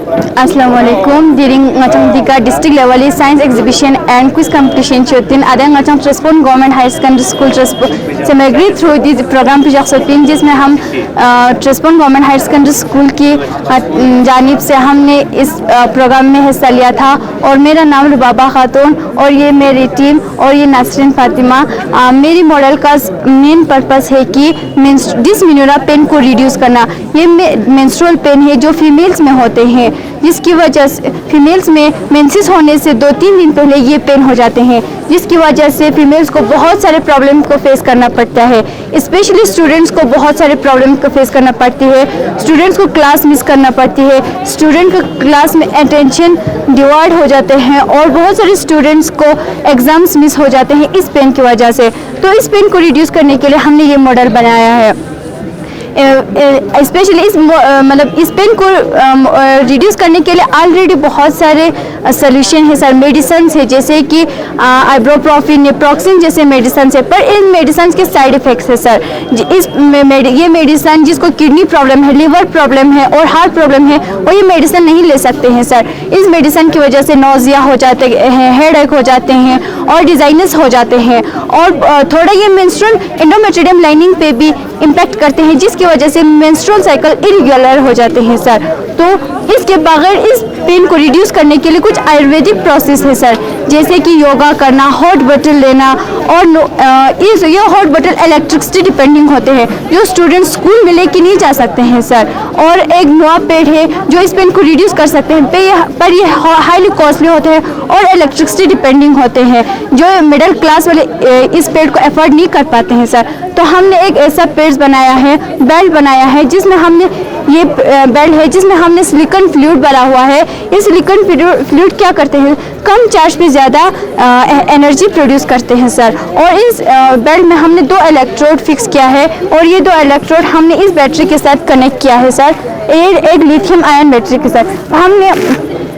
Assalamualaikum. During ngacang tika district level science exhibition and quiz competition chotin ada ngacang Trespon Government High Secondary School Trespon से मैं agree through this program पे जाकर जिसमें हम ट्रेस्पोन government higher secondary school की जानिब से हमने इस प्रोग्राम में हिस्सा लिया था और मेरा नाम रुबाबा खातून और ये मेरी टीम और ये नासरीन फातिमा। मेरी मॉडल का मेन पर्पस है कि डिसमेनोरा पेन को रिड्यूस करना। ये मेंस्ट्रुअल पेन है जो फीमेल्स में होते हैं, जिसकी वजह से फीमेल्स में मेंसेस होने से 2-3 दिन पहले ये पेन हो जाते हैं, जिसकी वजह से फीमेल्स को बहुत सारे प्रॉब्लम को फेस करना पड़ता है। स्पेशली स्टूडेंट्स को बहुत सारे प्रॉब्लम को फेस करना पड़ती है। स्टूडेंट्स को क्लास मिस करना पड़ती है, स्टूडेंट को क्लास में अटेंशन डिवाइड हो जाते हैं और बहुत सारे स्टूडेंट्स को एग्जाम्स मिस हो जाते हैं इस पेन की वजह से। तो इस पेन को रिड्यूस करने के लिए हमने ये मॉडल बनाया है। स्पेशली इस पेन को रिड्यूस करने के लिए ऑलरेडी बहुत सारे सोल्यूशन है सर। मेडिसिन है जैसे कि आइब्रोप्रोफिन, नेप्रोक्सिन जैसे मेडिसिन है, पर इन मेडिसिन के साइड इफ़ेक्ट्स है सर। ये मेडिसिन जिसको किडनी प्रॉब्लम है, लिवर प्रॉब्लम है और हार्ट प्रॉब्लम है, वो ये मेडिसिन नहीं ले सकते हैं सर। इस मेडिसिन की वजह से नोजिया हो जाते हैं, हेडेक हो जाते हैं और डिजाइनस हो जाते हैं और थोड़ा ये मेंस्ट्रुअल एंडोमेट्रियम लाइनिंग पे भी इम्पैक्ट करते हैं, जिसकी वजह से मेंस्ट्रुअल साइकिल इरेगुलर हो जाते हैं सर। तो इसके बगैर इस पेन को रिड्यूस करने के लिए कुछ आयुर्वेदिक प्रोसेस है सर, जैसे कि योगा करना, हॉट बटल लेना और ये हॉट बटल इलेक्ट्रिसिटी डिपेंडिंग होते हैं जो स्टूडेंट स्कूल में लेके नहीं जा सकते हैं सर। और एक नोआ पेड है जो इस पेन को रिड्यूस कर सकते हैं, पर ये हाईली कॉस्टली होते हैं और इलेक्ट्रिसिटी डिपेंडिंग होते हैं जो मिडिल क्लास वाले इस पेड को अफोर्ड नहीं कर पाते हैं सर। तो हमने एक ऐसा पेड बनाया है, बेल्ट बनाया है, जिसमें हमने ये बेल्ट है जिसमें हमने सिलिकॉन फ्लूइड भरा हुआ है। ये सिलिकॉन फ्लूइड क्या करते हैं, कम चार्ज पे ज़्यादा एनर्जी प्रोड्यूस करते हैं सर। और इस बेल्ट में हमने 2 इलेक्ट्रोड फिक्स किया है और ये 2 इलेक्ट्रोड हमने इस बैटरी के साथ कनेक्ट किया है सर, एक लिथियम आयन बैटरी के साथ। हमने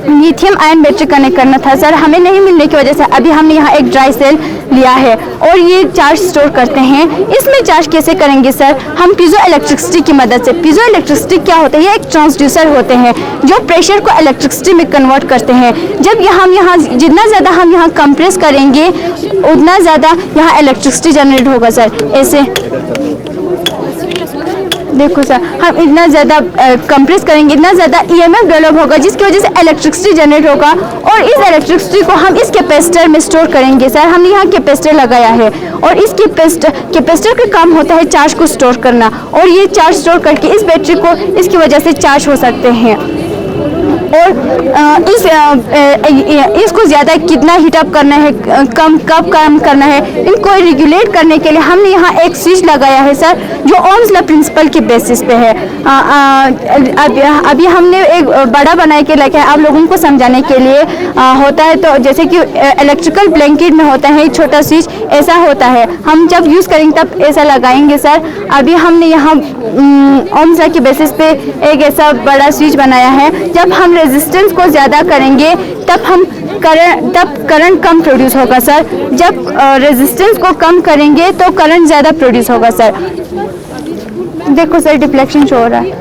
लिथियम आयन बैटरी कनेक्ट करना था सर, हमें नहीं मिलने की वजह से अभी हमने यहाँ एक ड्राई सेल लिया है और ये चार्ज स्टोर करते हैं। इसमें चार्ज कैसे करेंगे सर, हम पीजो इलेक्ट्रिसिटी की मदद से। पीजो इलेक्ट्रिसिटी क्या होता है, ये एक ट्रांसड्यूसर होते हैं जो प्रेशर को इलेक्ट्रिसिटी में कन्वर्ट करते हैं। जब हम यहाँ जितना ज़्यादा हम यहाँ कंप्रेस करेंगे उतना ज़्यादा यहाँ इलेक्ट्रिसिटी जनरेट होगा सर। ऐसे देखो सर, हम इतना ज़्यादा कंप्रेस करेंगे, इतना ज़्यादा ईएमएफ डेवलप होगा, जिसकी वजह से इलेक्ट्रिसिटी जनरेट होगा और इस इलेक्ट्रिसिटी को हम इस कैपेसिटर में स्टोर करेंगे सर। हमने यहाँ कैपेसिटर लगाया है और इस कैपेसिटर का काम होता है चार्ज को स्टोर करना और ये चार्ज स्टोर करके इस बैटरी को इसकी वजह से चार्ज हो सकते हैं। और इसको ज़्यादा कितना हीटअप करना है, कब काम करना है, इनको रेगुलेट करने के लिए हमने यहाँ एक स्विच लगाया है सर जो ओम्स लॉ प्रिंसिपल के बेसिस पे है। अभी हमने एक बड़ा बना के लगा है आप लोगों को समझाने के लिए। होता है तो जैसे कि इलेक्ट्रिकल ब्लैंकेट में होता है छोटा स्विच, ऐसा होता है। हम जब यूज़ करेंगे तब ऐसा लगाएंगे सर। अभी हमने यहाँ ओम्स लॉ के बेसिस पे एक ऐसा बड़ा स्विच बनाया है। जब हम रेजिस्टेंस को ज़्यादा करेंगे तब करंट कम प्रोड्यूस होगा सर। जब रेजिस्टेंस को कम करेंगे तो करंट ज़्यादा प्रोड्यूस होगा सर। देखो सर, डिफ्लेक्शन शो हो रहा है।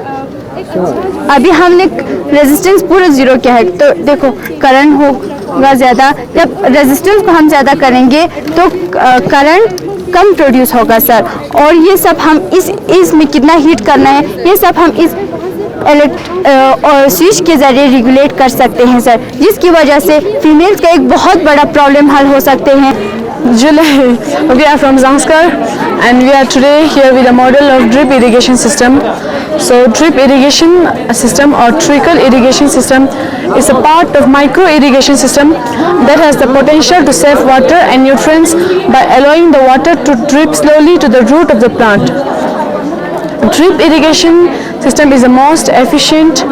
अभी हमने रेजिस्टेंस पूरा 0 किया है तो देखो करंट होगा ज़्यादा। जब रेजिस्टेंस को हम ज़्यादा करेंगे तो करंट कम प्रोड्यूस होगा सर। और ये सब हम इसमें कितना हीट करना है ये सब हम इस स्विच के ज़रिए रेगुलेट कर सकते हैं सर, जिसकी वजह से फीमेल्स का एक बहुत बड़ा प्रॉब्लम हल हो सकते हैं। July, we are from Zanskar and we are today here with a model of drip irrigation system. So drip irrigation system or trickle irrigation system is a part of micro irrigation system that has the potential to save water and nutrients by allowing the water to drip slowly to the root of the plant. Drip irrigation system is the most efficient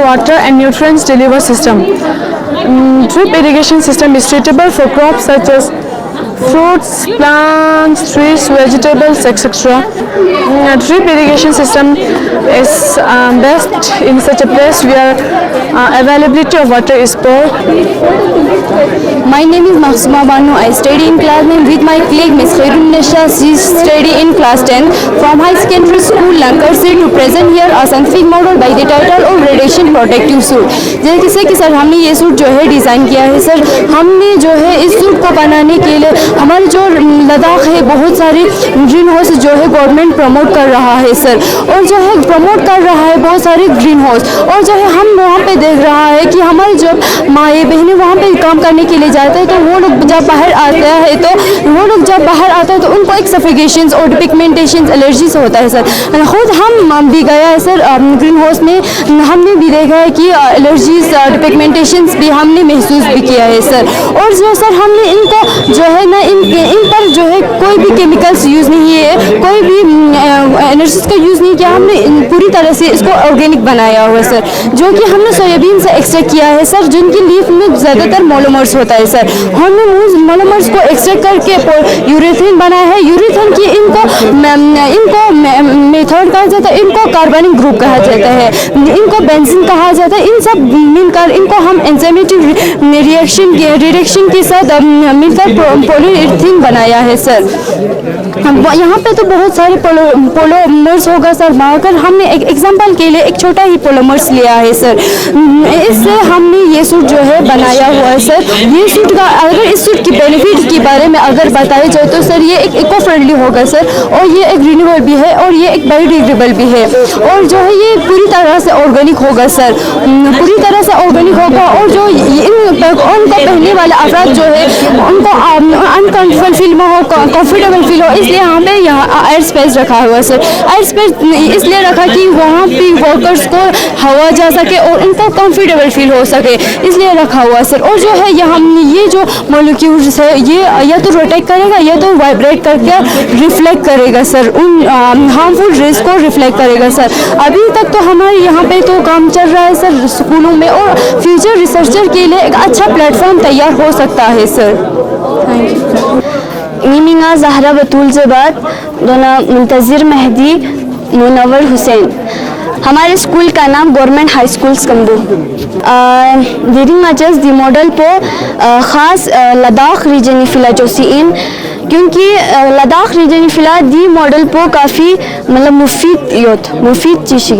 water and nutrients delivery system. Drip irrigation system is suitable for crops such as fruits, plants, trees, vegetables, etc. Drip irrigation system is best in such a place where availability of water is poor. My name is Mahsuma Banu. I study in class 9 with my colleague Ms. Khairun Nisha. She study in class 10 from high secondary school Lankarsi to present here a scientific model by the title of radiation protective suit. जैसे कि sir हमने ये suit जो है design किया है sir, हमने जो है इस सूट को बनाने के लिए हमारे जो लद्दाख है बहुत सारे ग्रीन हाउस जो है गवर्नमेंट प्रमोट कर रहा है सर, और जो है प्रमोट कर रहा है बहुत सारे ग्रीन हाउस, और जो है हम वहाँ पे देख रहा है कि हमारे जब माए बहनें वहाँ पे काम करने के लिए जाते हैं तो वो लोग जब बाहर आते हैं तो उनको एक सफोकेशन और पिगमेंटेशन एलर्जी से होता है सर। खुद हम भी गया है सर ग्रीन हाउस में, हमने भी देखा है कि एलर्जीज पिगमेंटेशन भी हमने महसूस भी किया है सर। और जो सर हमने इनको जो है ना इन पर जो है कोई भी केमिकल्स यूज़ नहीं है, कोई भी एनर्जीज का यूज़ नहीं किया, हमने पूरी तरह से इसको ऑर्गेनिक बनाया हुआ है सर, जो कि हमने सोयाबीन से एक्सट्रैक्ट किया है सर, जिनकी लीफ में ज़्यादातर मोनोमर्स होता है सर। हमने उस मोनोमर्स को एक्सट्रैक्ट करके यूरेथीन बनाया है। यूरेथीन की इनको मेथड कहा जाता है, इनको कार्बनिक ग्रुप कहा जाता है, इनको बेंजीन कहा जाता है। इन सब मिलकर इनको हम एंजाइमेटिक रिएक्शन के साथ मिलकर पॉलीइथीन बनाया है सर। यहाँ पे तो बहुत सारे पोलोमर्स होगा सर, मगर हमने एक एग्जांपल के लिए एक छोटा ही पोलोमर्स लिया है सर। इससे हमने ये सूट जो है बनाया हुआ है सर। ये सूट का अगर इस सूट की बेनिफिट के बारे में अगर बताया जाए तो सर ये एक इको फ्रेंडली होगा सर, और ये एक रिन्यूएबल भी है, और ये एक बायोडिग्रेडेबल भी है, और जो है ये पूरी तरह से ऑर्गेनिक होगा सर, पूरी तरह से ऑर्गेनिक होगा। और जो उनको पहनने वाले अफराद जो है उनको अनकंफर्टेबल फील हो, कंफर्टेबल फील हो, इसलिए हमें यहाँ एयर स्पेस रखा हुआ है सर। एयर स्पेस इसलिए रखा कि वहाँ पे वर्कर्स को हवा जा सके और उनको कंफर्टेबल फील हो सके, इसलिए रखा हुआ है सर। और जो है यहाँ ये जो मॉलिक्यूल्स है ये या तो रोटेट करेगा या तो वाइब्रेट करके रिफ्लेक्ट करेगा सर, उन हार्मफुल रेज को रिफ्लेक्ट करेगा सर। अभी तक तो हमारे यहाँ पे तो काम चल रहा है सर स्कूलों में, और फ्यूचर रिसर्चर के लिए एक अच्छा प्लेटफॉर्म तैयार हो सकता है सर। Thank you. मीमिंगा जहरा बतूल ज़बात दोना मुंतज़िर मेहदी मुनव्वर हुसैन। हमारे स्कूल का नाम गवर्नमेंट हाई स्कूल स्कम्बू। लीडिंग मचस दी मॉडल पो ख़ास लद्दाख रीजन फिला जोसीन, क्योंकि लद्दाख रीजन फिला दी मॉडल पो काफ़ी मतलब मुफीद चीज़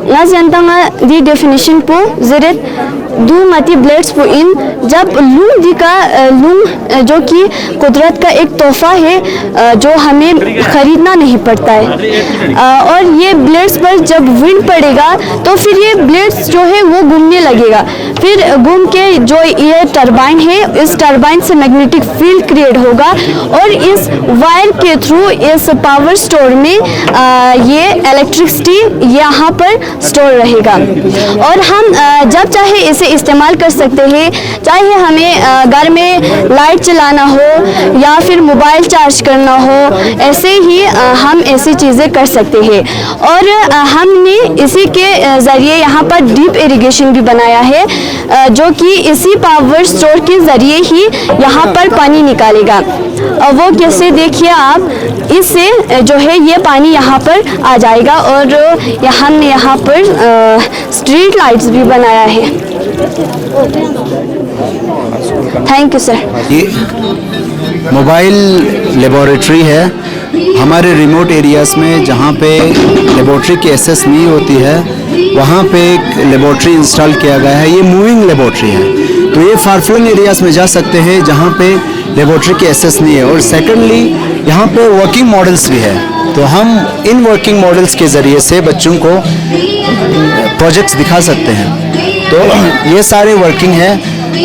ना जानता दी डेफिनेशन पो ज़रत दो मती ब्लेड्स पो इन जब लूम दी का लूम जो कि कुदरत का एक तोहफा है जो हमें ख़रीदना नहीं पड़ता है, और ये ब्लेड्स पर जब विंड पड़ेगा तो फिर ये ब्लेड्स जो है वो घूमने लगेगा, फिर घूम के जो ये टरबाइन है इस टरबाइन से मैग्नेटिक फील्ड क्रिएट होगा, और इस वायर के थ्रू इस पावर स्टोर में ये इलेक्ट्रिसिटी यहाँ पर स्टोर रहेगा, और हम जब चाहे इसे इस्तेमाल कर सकते हैं। चाहे हमें घर में लाइट चलाना हो या फिर मोबाइल चार्ज करना हो, ऐसे ही हम ऐसी चीज़ें कर सकते हैं। और हमने इसी के ज़रिए यहाँ पर डीप इरिगेशन भी बनाया है, जो कि इसी पावर स्टोर के ज़रिए ही यहाँ पर पानी निकालेगा। और वो कैसे देखिए आप, इससे जो है ये पानी यहाँ पर आ जाएगा, और हमने यहाँ पर स्ट्रीट लाइट्स भी बनाया है। Thank you sir. ये मोबाइल लेबोरेटरी है हमारे रिमोट एरियाज़ में, जहाँ पे लेबोरेटरी की एक्सेस नहीं होती है वहाँ पे एक लेबोरेटरी इंस्टॉल किया गया है। ये मूविंग लेबोरेटरी है, तो ये फारफ्लंग एरियाज़ में जा सकते हैं जहाँ पे लेबोरेटरी की एक्सेस नहीं है। और सेकेंडली यहाँ पे वर्किंग मॉडल्स भी है, तो हम इन वर्किंग मॉडल्स के ज़रिए से बच्चों को प्रोजेक्ट्स दिखा सकते हैं। तो ये सारे वर्किंग है,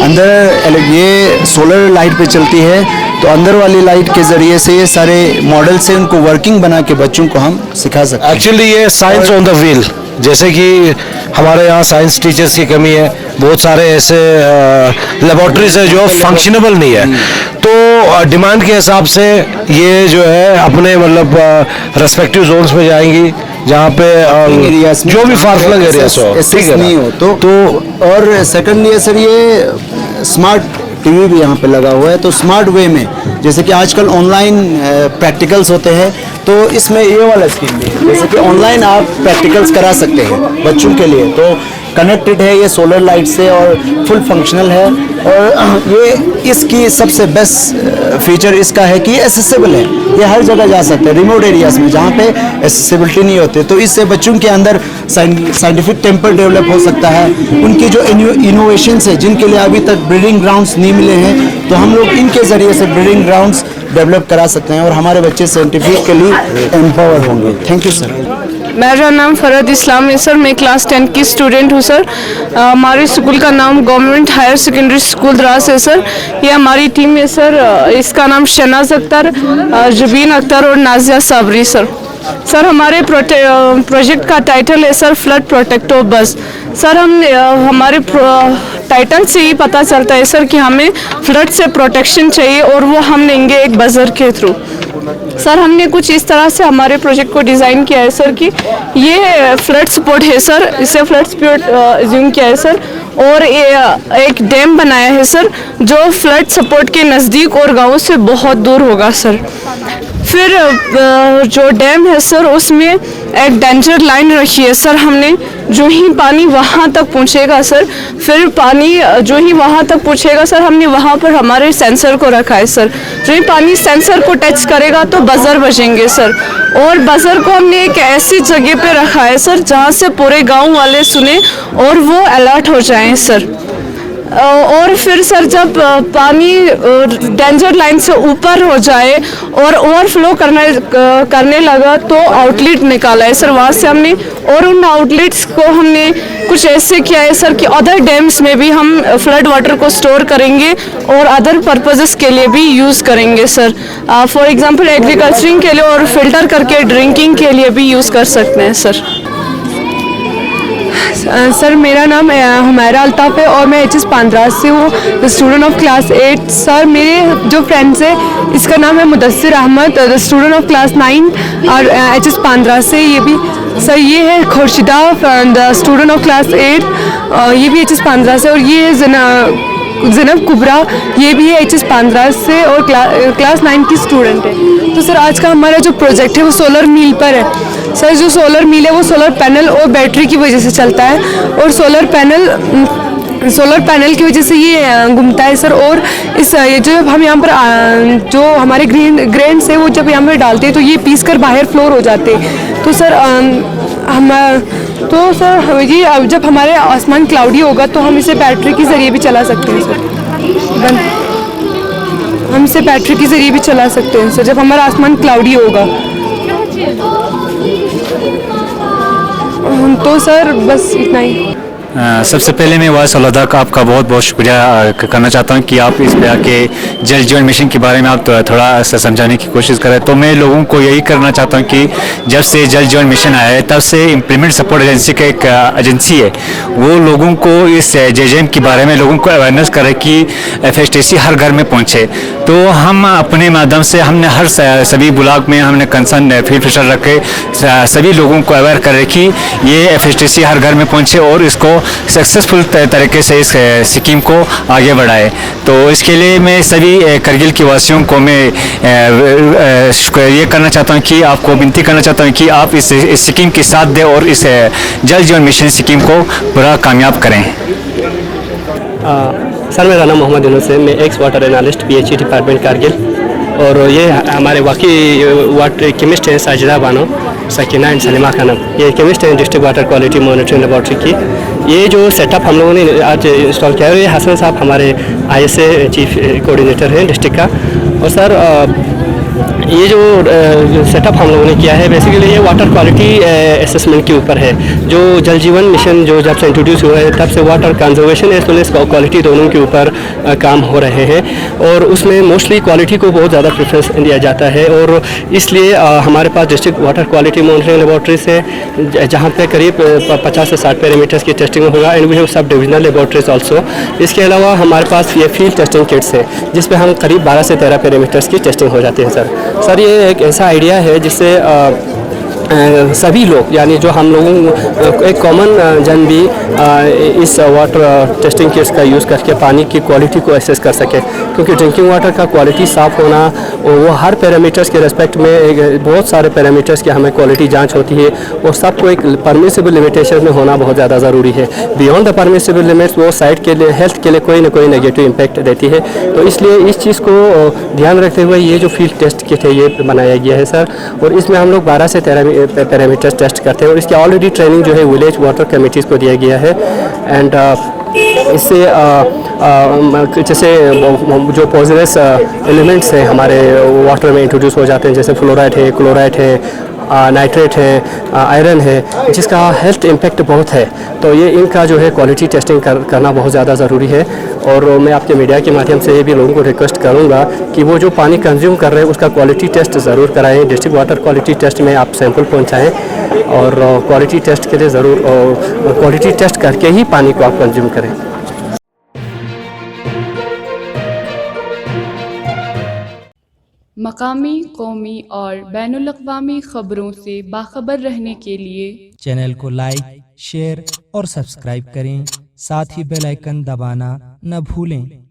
अंदर ये सोलर लाइट पे चलती है, तो अंदर वाली लाइट के ज़रिए से ये सारे मॉडल से उनको वर्किंग बना के बच्चों को हम सिखा सकते हैं। एक्चुअली ये साइंस ऑन द व्हील, जैसे कि हमारे यहाँ साइंस टीचर्स की कमी है, बहुत सारे ऐसे लेबोरेटरीज है जो फंक्शनेबल नहीं है, तो डिमांड के हिसाब से ये जो है अपने मतलब रेस्पेक्टिव जोन्स में जाएंगी जहाँ पे जो भी फार फ्लंग एरियाज हो, ठीक है नहीं हो तो और सेकंडली सर ये स्मार्ट टीवी भी यहाँ पे लगा हुआ है, तो स्मार्ट वे में जैसे कि आजकल ऑनलाइन प्रैक्टिकल्स होते हैं, तो इसमें ये वाला स्क्रीन भी है, जैसे कि ऑनलाइन आप प्रैक्टिकल्स करा सकते हैं बच्चों के लिए। तो कनेक्टेड है ये सोलर लाइट से और फुल फंक्शनल है। और ये इसकी सबसे बेस्ट फीचर इसका है कि ये एसेसिबल है, ये हर जगह जा सकते हैं रिमोट एरियाज़ में जहाँ पे एसेसिबिलिटी नहीं होती। तो इससे बच्चों के अंदर साइंटिफिक टेम्पर डेवलप हो सकता है। उनकी जो इनोवेशंस है जिनके लिए अभी तक ब्रीडिंग ग्राउंड्स नहीं मिले हैं, तो हम लोग इनके ज़रिए से ब्रीडिंग ग्राउंड्स डेवलप करा सकते हैं और हमारे बच्चे साइंटिफिकली एम्पावर होंगे। Thank you sir. मेरा नाम फरहद इस्लाम है सर, मैं क्लास 10 की स्टूडेंट हूँ सर। हमारे स्कूल का नाम government higher secondary school Dras है सर। ये हमारी टीम है सर, इसका नाम शहनाज अख्तर, जुबीन अख्तर और नाजिया साबरी सर। सर हमारे प्रोजेक्ट का टाइटल है सर फ्लड प्रोटेक्टिव बस। सर हमारे टाइटल से ही पता चलता है सर कि हमें फ्लड से प्रोटेक्शन चाहिए और वो हम लेंगे एक बजर के थ्रू। सर हमने कुछ इस तरह से हमारे प्रोजेक्ट को डिज़ाइन किया है सर कि ये फ्लड सपोर्ट है सर, इसे फ्लड सपोर्ट अज्यूम किया है सर। और ये एक डैम बनाया है सर जो फ्लड सपोर्ट के नज़दीक और गाँव से बहुत दूर होगा सर। फिर जो डैम है सर उसमें एक डेंजर लाइन रखी है सर हमने, जो ही पानी वहाँ तक पहुँचेगा सर, फिर पानी जो ही वहाँ तक पहुँचेगा सर, हमने वहाँ पर हमारे सेंसर को रखा है सर। जो ही पानी सेंसर को टच करेगा तो बजर बजेंगे सर। और बजर को हमने एक ऐसी जगह पे रखा है सर जहाँ से पूरे गांव वाले सुने और वो अलर्ट हो जाएं सर। और फिर सर जब पानी डेंजर लाइन से ऊपर हो जाए और ओवरफ्लो करने लगा तो आउटलेट निकाला है सर वहाँ से हमने। और उन आउटलेट्स को हमने कुछ ऐसे किया है सर कि अदर डैम्स में भी हम फ्लड वाटर को स्टोर करेंगे और अदर पर्पसेस के लिए भी यूज़ करेंगे सर। फॉर एग्जांपल एग्रीकल्चरिंग के लिए और फिल्टर करके ड्रिंकिंग के लिए भी यूज़ कर सकते हैं सर। सर मेरा नाम हुमैरा अल्ताफ़ है और मैं HS पांद्रास से हूँ, स्टूडेंट ऑफ क्लास 8। सर मेरे जो फ्रेंड्स हैं इसका नाम है Mudassir Ahmad, student of class 9 और HS पांद्रास से। ये भी सर ये है खुर्शिदा, स्टूडेंट ऑफ क्लास 8, ये भी HS पांद्रास से। और ये है ज़ैनब कुबरा, ये भी है HS पांद्रास से और क्लास 9 की स्टूडेंट है। तो सर आज का हमारा जो प्रोजेक्ट है वो सोलर मिल पर है सर। जो सोलर मिल है वो सोलर पैनल और बैटरी की वजह से चलता है और सोलर पैनल की वजह से ये घूमता है सर। और इस ये जो हम यहाँ पर जो हमारे ग्रेन्स है वो जब यहाँ पर डालते हैं तो ये पीस कर बाहर फ्लोर हो जाते हैं। तो सर ये जब हमारे आसमान क्लाउडी होगा तो हम इसे बैटरी के ज़रिए भी चला सकते हैं सर। हम इसे बैटरी के ज़रिए भी चला सकते हैं सर जब हमारा आसमान क्लाउडी होगा। तो सर बस इतना ही। सबसे पहले मैं वाइस अलदा का आपका बहुत बहुत शुक्रिया करना चाहता हूं कि आप इस पे आके जल जीवन मिशन के बारे में आप थोड़ा सा समझाने की कोशिश करें। तो मैं लोगों को यही करना चाहता हूं कि जब से जल जीवन मिशन आया है तब से इम्प्लीमेंट सपोर्ट एजेंसी का एक एजेंसी है, वो लोगों को इस JJM के बारे में लोगों को अवेयरनेस करे कि FSTC हर घर में पहुँचे। तो हम अपने माध्यम से हमने हर सभी ब्लॉक में हमने कंसर्न फील्ड ऑफिसर रखे, सभी लोगों को अवेयर करे कि ये FSTC हर घर में पहुँचे और इसको सक्सेसफुल तरीके से इस स्कीम को आगे बढ़ाए। तो इसके लिए मैं सभी करगिल के वासियों को मैं ये करना चाहता हूँ कि आपको विनती करना चाहता हूँ कि आप इस स्कीम के साथ दें और इस जल जीवन मिशन स्कीम को पूरा कामयाब करें। सर मेरा नाम मोहम्मद यूनुस है, मैं x water analyst PHE department Kargil. और ये हमारे वाकई वाटर केमिस्ट हैं साजिदा बानो, सकीना एंड सलीमा खानम, ये केमिस्ट हैं district water quality monitoring laboratory की। ये जो सेटअप हम लोगों ने आज इंस्टॉल किया है, ये हसन साहब हमारे ISA चीफ कोऑर्डिनेटर हैं डिस्ट्रिक्ट का। और सर ये जो सेटअप हम लोगों ने किया है बेसिकली ये वाटर क्वालिटी असेसमेंट के ऊपर है। जो जल जीवन मिशन जो जब से इंट्रोड्यूस हुआ है तब से water conservation as well as quality दोनों के ऊपर काम हो रहे हैं और उसमें मोस्टली क्वालिटी को बहुत ज़्यादा प्रेफरेंस दिया जाता है। और इसलिए हमारे पास district water quality monitoring laboratory से जहाँ पे करीब 50 से 60 पैरामीटर्स की टेस्टिंग होगा and we have sub divisional laboratories also. इसके अलावा हमारे पास ये फील्ड टेस्टिंग किट्स है जिस पे हम करीब 12 से 13 पैरामीटर्स की टेस्टिंग हो जाती है। सर ये एक ऐसा आइडिया है जिससे सभी लोग यानी जो हम लोगों एक कॉमन जन भी इस वाटर टेस्टिंग किट्स का यूज़ करके पानी की क्वालिटी को एसेस कर सके, क्योंकि ड्रिंकिंग वाटर का क्वालिटी साफ़ होना वो हर पैरामीटर्स के रेस्पेक्ट में बहुत सारे पैरामीटर्स की हमें क्वालिटी जांच होती है और सबको एक परमिसिबल लिमिटेशन में होना बहुत ज़्यादा ज़रूरी है। बियॉन्ड द परमिसिबल लिमिट्स वो साइड के लिए हेल्थ के लिए कोई ना कोई नेगेटिव इम्पैक्ट देती है। तो इसलिए इस चीज़ को ध्यान रखते हुए ये जो फील्ड टेस्ट किट है ये बनाया गया है सर, और इसमें हम लोग 12 से 13 पैरामीटर्स टेस्ट करते हैं और इसकी ऑलरेडी ट्रेनिंग जो है विलेज वाटर कमिटीज़ को दिया गया है। एंड इससे जैसे जो पॉइजनस एलिमेंट्स हैं हमारे वाटर में इंट्रोड्यूस हो जाते हैं, जैसे फ्लोराइड है, क्लोराइड है, नाइट्रेट है, आयरन है, जिसका हेल्थ इम्पैक्ट बहुत है। तो ये इनका जो है क्वालिटी टेस्टिंग करना बहुत ज़्यादा ज़रूरी है। और मैं आपके मीडिया के माध्यम से ये भी लोगों को रिक्वेस्ट करूँगा कि वो जो पानी कंज्यूम कर रहे हैं उसका क्वालिटी टेस्ट ज़रूर कराएं। डिस्ट्रिक्ट वाटर क्वालिटी टेस्ट में आप सैंपल पहुँचाएँ और क्वालिटी टेस्ट के लिए ज़रूर क्वालिटी टेस्ट करके ही पानी को आप कंज्यूम करें। मकामी, कौमी और बैनुल-अक़वामी ख़बरों से बाखबर रहने के लिए चैनल को लाइक, शेयर और सब्सक्राइब करें। साथ ही बेल आइकन दबाना न भूलें।